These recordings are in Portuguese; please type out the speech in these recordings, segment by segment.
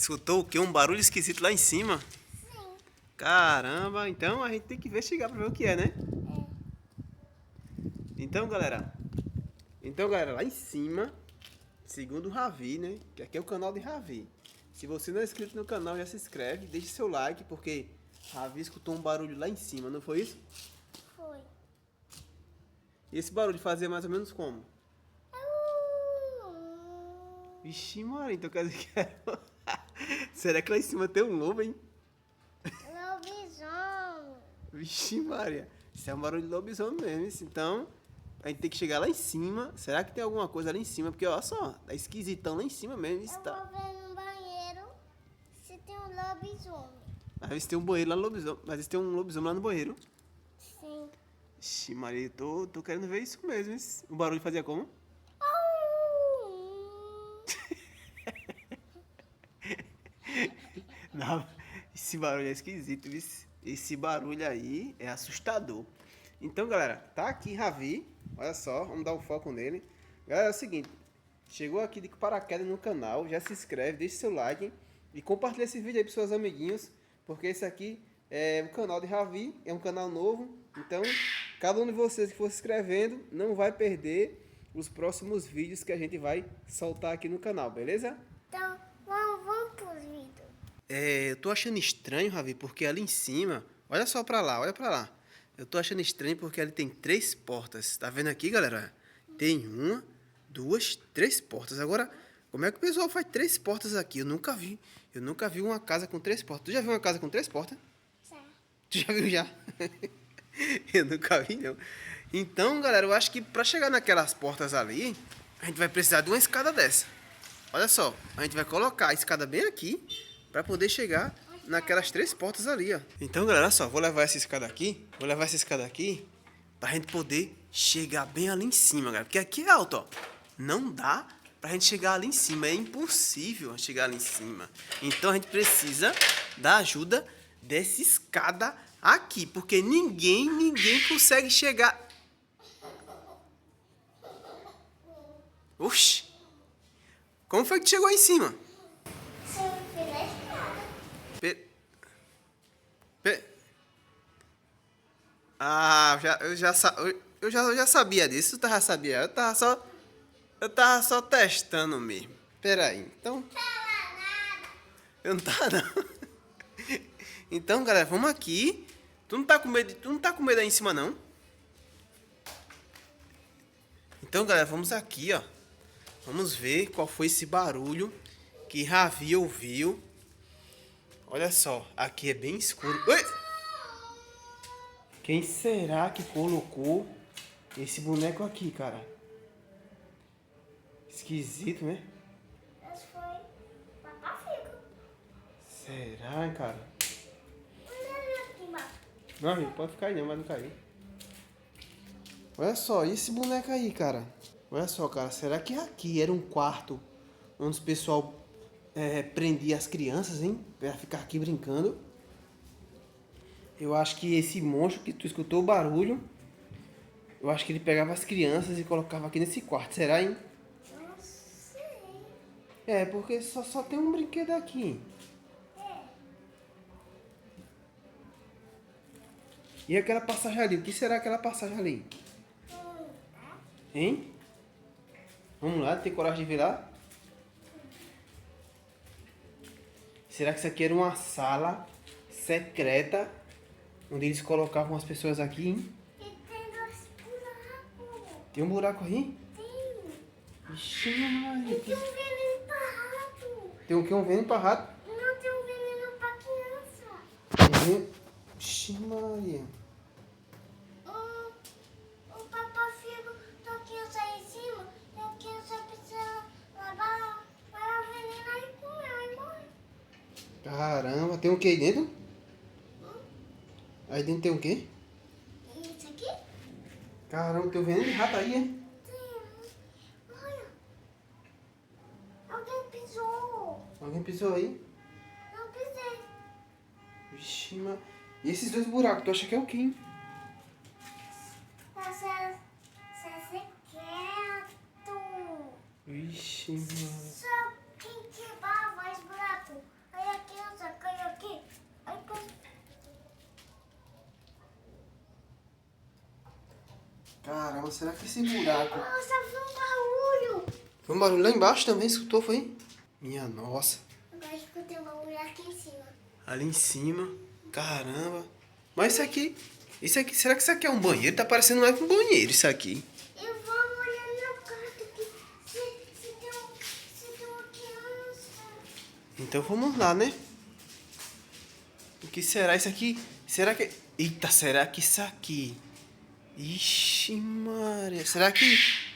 Escutou o quê? Um barulho esquisito lá em cima? Sim. Caramba, então a gente tem que investigar pra ver o que é, né? Então, galera. Lá em cima, segundo o Ravi, né? Que aqui é o canal de Ravi. Se você não é inscrito no canal, já se inscreve, deixe seu like, porque Ravi escutou um barulho lá em cima, não foi isso? Foi. E esse barulho fazia mais ou menos como? Uh, Vixe, Maria, então quer dizer que será que lá em cima tem um lobo, hein? Lobisomem. Vixe, Maria, isso é um barulho de lobisomem mesmo, isso. Então, a gente tem que chegar lá em cima. Será que tem alguma coisa lá em cima? Porque, olha só, tá esquisitão lá em cima mesmo. Isso Eu tá... vou ver no banheiro se tem um lobisomem. Às vezes tem um banheiro lá no lobisomem. Às vezes tem um lobisomem lá no banheiro. Sim. Vixe, Maria, eu tô querendo ver isso mesmo. Isso. O barulho fazia como? Não, esse barulho é esquisito, viu? Esse barulho aí é assustador. Então, galera, tá aqui Ravi. Olha só, vamos dar um foco nele. Galera, é o seguinte. Chegou aqui de paraquedas no canal, já se inscreve, deixa seu like e compartilha esse vídeo aí para seus amiguinhos, porque esse aqui é o canal de Ravi, é um canal novo, então cada um de vocês que for se inscrevendo não vai perder os próximos vídeos que a gente vai soltar aqui no canal, beleza? Então, vamos pro vídeo. Eu tô achando estranho, Ravi, porque ali em cima, olha só pra lá, olha pra lá. Eu tô achando estranho porque ali tem 3 portas, tá vendo aqui, galera? Tem 1, 2, 3 portas. Agora, como é que o pessoal faz 3 portas aqui? Eu nunca vi. Eu nunca vi uma casa com 3 portas. Tu já viu uma casa com 3 portas? Certo. Tu já viu já? Eu nunca vi, não. Então, galera, eu acho que pra chegar naquelas portas ali, a gente vai precisar de uma escada dessa. Olha só, a gente vai colocar a escada bem aqui pra poder chegar naquelas 3 portas ali, ó. Então, galera, olha só, vou levar essa escada aqui pra gente poder chegar bem ali em cima, galera. Porque aqui é alto, ó. Não dá pra gente chegar ali em cima, é impossível chegar ali em cima. Então a gente precisa da ajuda dessa escada aqui, porque ninguém consegue chegar. Oxi! Como foi que tu chegou aí em cima? Você fez a escada. Pe- Ah, eu já sabia disso, eu tava sabia. Eu tava só testando mesmo. Pera aí, então, eu não tava não. Então, galera, vamos aqui. Tu não tá com medo aí em cima não? Então, galera, vamos aqui, ó. Vamos ver qual foi esse barulho que Ravi ouviu. Olha só, aqui é bem escuro. Oi! Quem será que colocou esse boneco aqui, cara? Esquisito, né? Esse foi Papá Fico. Será, cara? Olha aqui embaixo. Não, amigo, pode ficar aí não, mas não cair. Olha só, e esse boneco aí, cara? Olha só, cara, será que aqui era um quarto onde o pessoal prendia as crianças, hein? Pra ficar aqui brincando. Eu acho que esse monstro que tu escutou o barulho, eu acho que ele pegava as crianças e colocava aqui nesse quarto, será, hein? Não sei. É, porque só tem um brinquedo aqui. E aquela passagem ali, o que será aquela passagem ali? Hein? Vamos lá, tem coragem de ver lá? Será que isso aqui era uma sala secreta onde eles colocavam as pessoas aqui, hein? E tem 2 buracos. Tem um buraco aí? Tem. Ixi, Maria. E tem um veneno pra rato. Tem o que? Um veneno pra rato? Não tem um veneno pra criança. Ixi, Maria. O Papá Fico tá aqui em cima. E a criança precisa lavar para o veneno aí comer e morre. Caramba, tem o que aí dentro? Aí dentro tem o quê? E isso aqui? Caramba, tem o veneno de rato aí, hein? Tem. Olha. Alguém pisou. Alguém pisou aí? Não pisei. Vixe, Maria. E esses 2 buracos, tu acha que é o quê, hein? Você quieto. Vixe, Maria. Só quem quebrava esse buraco Caramba, será que esse buraco... Nossa, foi um barulho. Foi um barulho lá embaixo também, escutou, foi? Minha nossa. Agora escutei um barulho aqui em cima. Ali em cima. Caramba. Mas isso aqui, será que isso aqui é um banheiro? Tá parecendo mais que um banheiro isso aqui. Eu vou olhar no quarto aqui. Se tem uma criança. Então vamos lá, né? O que será isso aqui? Será que... Eita, será que isso aqui... Ixi, Maria. Será que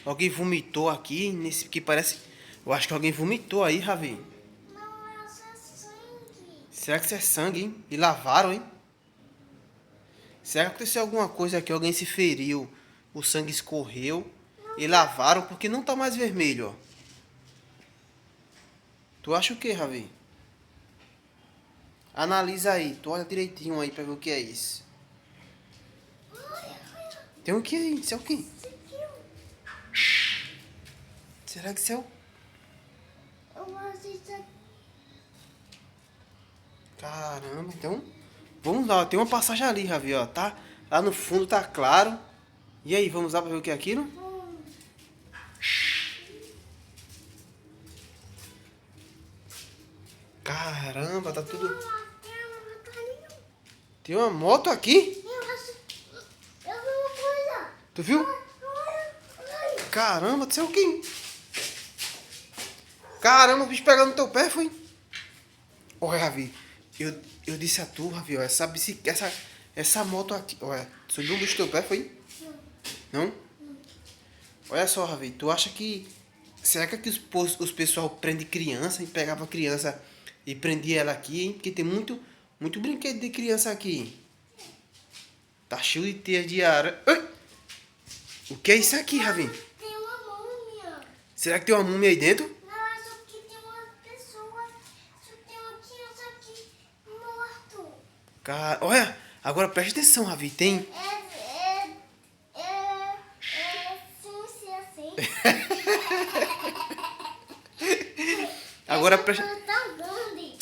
alguém vomitou aqui? Nesse que parece... Eu acho que alguém vomitou aí, Ravi. Não, isso é sangue. Será que isso é sangue, hein? E lavaram, hein? Será que aconteceu alguma coisa aqui? Alguém se feriu, o sangue escorreu e lavaram porque não tá mais vermelho, ó. Tu acha o que, Ravi? Analisa aí, tu olha direitinho aí pra ver o que é isso. Olha. Tem o que aí? Isso é o quê? Isso aqui, ó. Será que isso é o... Eu vou fazer isso aqui. Caramba, então... Vamos lá, ó. Tem uma passagem ali, Ravi, ó. Tá? Lá no fundo tá claro. E aí, vamos lá pra ver o que é aquilo? Caramba, tá tudo... Tem uma moto aqui? Eu vi uma coisa. Tu viu? Olha. Caramba, isso é o quê? Caramba, o bicho pegando no teu pé, foi? Olha, Ravi, eu disse a tu, Ravi, ó, essa bicicleta, essa moto aqui, olha, subiu um bicho no teu pé, foi? Não? Olha só, Ravi, tu acha que... Será que aqui os pessoal prende criança e pegava criança e prendia ela aqui, hein? Porque tem muito brinquedo de criança aqui. Tá cheio de teia de aranha. Ai! O que é isso aqui, Ravi? Tem uma múmia. Será que tem uma múmia aí dentro? Não, acho que tem uma pessoa. Só tem uma criança aqui morto. Olha, agora preste atenção, Ravi, tem... Sim, assim. Agora preste... Tá grande.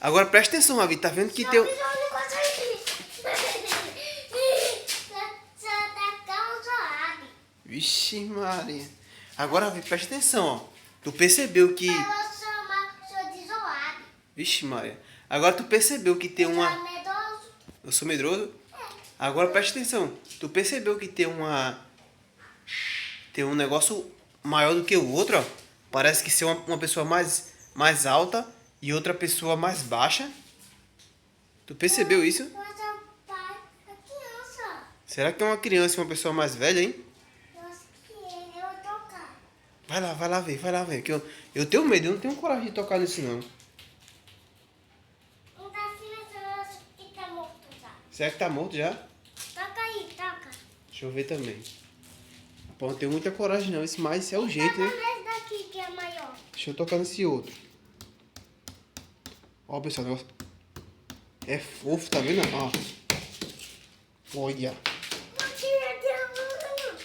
Agora preste atenção, Ravi, tá vendo que tem... Só um negócio aqui. Só tá causado. Vixe Maria. Agora, Ravi, preste atenção, ó. Tu percebeu que... Eu sou de zoado. Vixe Maria. Agora tu percebeu que tem uma... Tá medroso? Eu sou medroso? Agora preste atenção. Tu percebeu que tem uma... Tem um negócio maior do que o outro, ó. Parece que ser uma pessoa mais alta e outra pessoa mais baixa. Tu percebeu isso? Mas é o pai da criança. Será que é uma criança e uma pessoa mais velha, hein? Eu acho que é. Eu vou tocar. Vai lá ver. Que eu tenho medo, eu não tenho coragem de tocar nisso, não. Não tá silencioso, eu acho que tá morto já. Será que tá morto já? Toca aí, toca. Deixa eu ver também. Pô, não tenho muita coragem, não. Mas é o jeito, né? Toca nesse daqui que é maior. Deixa eu tocar nesse outro. Ó, pessoal, o negócio é fofo, tá vendo? Ó. Olha. Aqui é de aranha.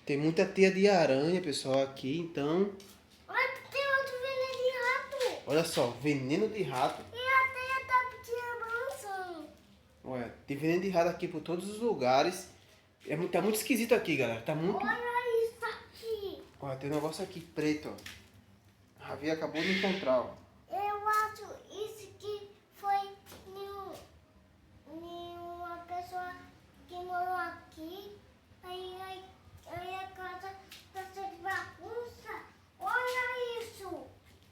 Tem muita teia de aranha, pessoal, aqui, então... Olha, tem outro veneno de rato. Olha só, veneno de rato. E a teia tá te avançando. Olha, tem veneno de rato aqui por todos os lugares. Tá muito esquisito aqui, galera. Tá muito... Olha isso aqui. Olha, tem um negócio aqui preto, ó. A Ravi acabou de encontrar, ó. Eu acho isso que foi uma pessoa que morou aqui. Aí a casa tá cheia de bagunça. Olha isso.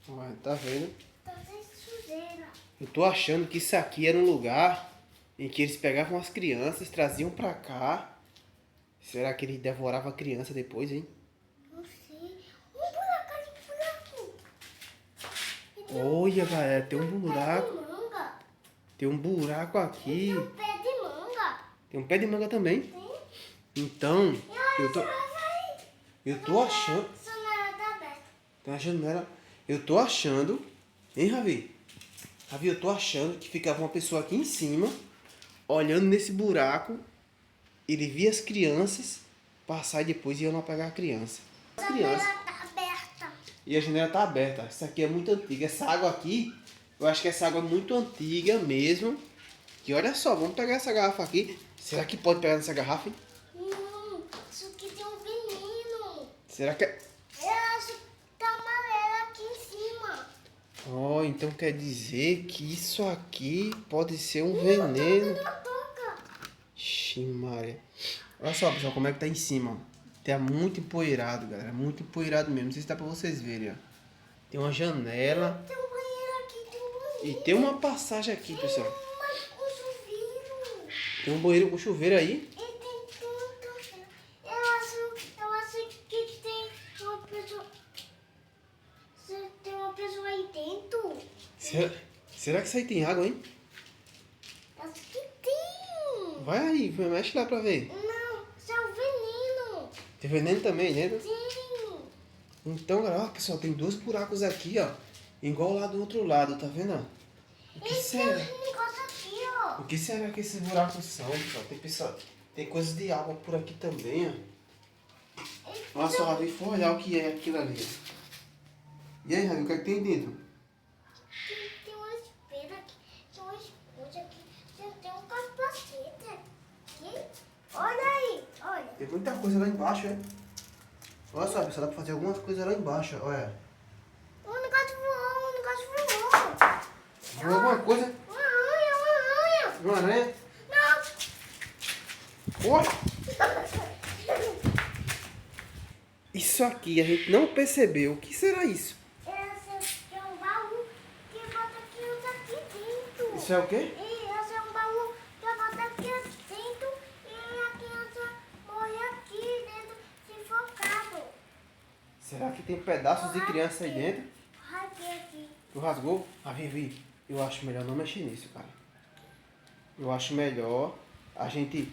Olha, tá vendo? Tá sem sujeira. Eu tô achando que isso aqui era um lugar em que eles pegavam as crianças, traziam pra cá. Será que ele devorava a criança depois, hein? Não sei. Um buraco ali, um buraco. Olha, galera, tem um buraco. Pé de manga. Tem um buraco aqui. Tem um pé de manga. Tem um pé de manga também. Tem. Então, E olha, eu tô achando... a janela tá aberta. Tem uma janela. Eu tô achando... Hein, Ravi? Ravi, eu tô achando que ficava uma pessoa aqui em cima, olhando nesse buraco. Ele via as crianças passar e depois iam lá pegar a criança. As A crianças. janela tá aberta. E a janela tá aberta. Essa aqui é muito antiga. Essa água aqui, eu acho que essa água é muito antiga mesmo. E olha só, vamos pegar essa garrafa aqui. Será que pode pegar nessa garrafa, hein? Isso aqui tem Será que é... Eu acho que tá amarelo aqui em cima. Oh, então quer dizer que isso aqui pode ser um Não veneno. toca, não toca. Ixi, Maria. Olha só, pessoal, como é que tá em cima, ó. Tá muito empoeirado, galera. Muito empoeirado mesmo. Não sei se dá pra vocês verem, ó. Tem uma janela. Tem um banheiro aqui, tem um banheiro. E tem uma passagem aqui, pessoal. Um chuveiro. Tem um banheiro com chuveiro aí. E tem um chuveiro. Eu acho que tem uma pessoa. Tem uma pessoa aí dentro. Será que isso aí tem água, hein? Acho que tem. Vai aí, mexe lá pra ver. Não, isso é um veneno. Tem veneno também dentro? Sim. Então, galera, ó, pessoal, tem 2 buracos aqui, ó. Igual lá do outro lado, tá vendo? Ó? O que E será? tem um negócio aqui, ó. O que será que esses buracos são, pessoal? Tem coisas de água por aqui também, ó. Olha só, Ravi, foi olhar o que é aquilo ali, ó. E aí, Ravi, o que é que tem dentro? Tem uma espera aqui. Tem uma esponja aqui. Tem um capacete aqui. Olha aí, olha. Tem muita coisa lá embaixo, é? Olha só, pessoal, dá pra fazer algumas coisas lá embaixo, ó, olha. Um negócio voou, um negócio voou. Viu alguma coisa? Uma aranha, uma aranha. Uma aranha? Não. Ó! Isso aqui a gente não percebeu. O que será isso? Esse é um baú que bota criança aqui dentro. Isso é o quê? E esse é um baú que bota criança dentro e a criança morre aqui dentro sufocado. Será que tem pedaços de criança aí dentro? Rasguei aqui. Tu rasgou? Ah, Vivi, eu acho melhor não mexer nisso, cara. Eu acho melhor a gente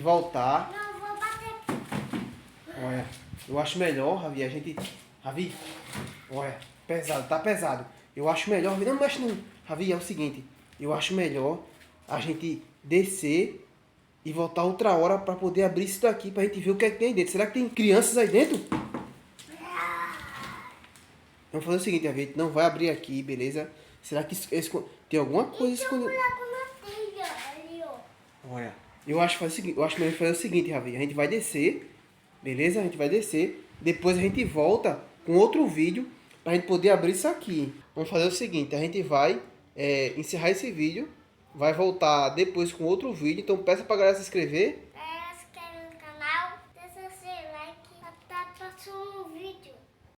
voltar. Não, vou bater. Olha, eu acho melhor, Ravi, a gente... Ravi, olha, pesado, tá pesado. Eu acho melhor, Ravi, não mexe não. Ravi, é o seguinte, eu acho melhor a gente descer e voltar outra hora pra poder abrir isso daqui, pra gente ver o que é que tem aí dentro. Será que tem crianças aí dentro? Vamos fazer o seguinte, Ravi, a gente não vai abrir aqui, beleza? Será que tem alguma coisa Tem um escondida? buraco na telha ali, ó. Olha, eu acho melhor fazer o seguinte, Ravi, a gente vai descer, beleza? A gente vai descer, depois a gente volta com outro vídeo pra gente poder abrir isso aqui. Vamos fazer o seguinte, a gente vai encerrar esse vídeo, vai voltar depois com outro vídeo, então peça pra galera se inscrever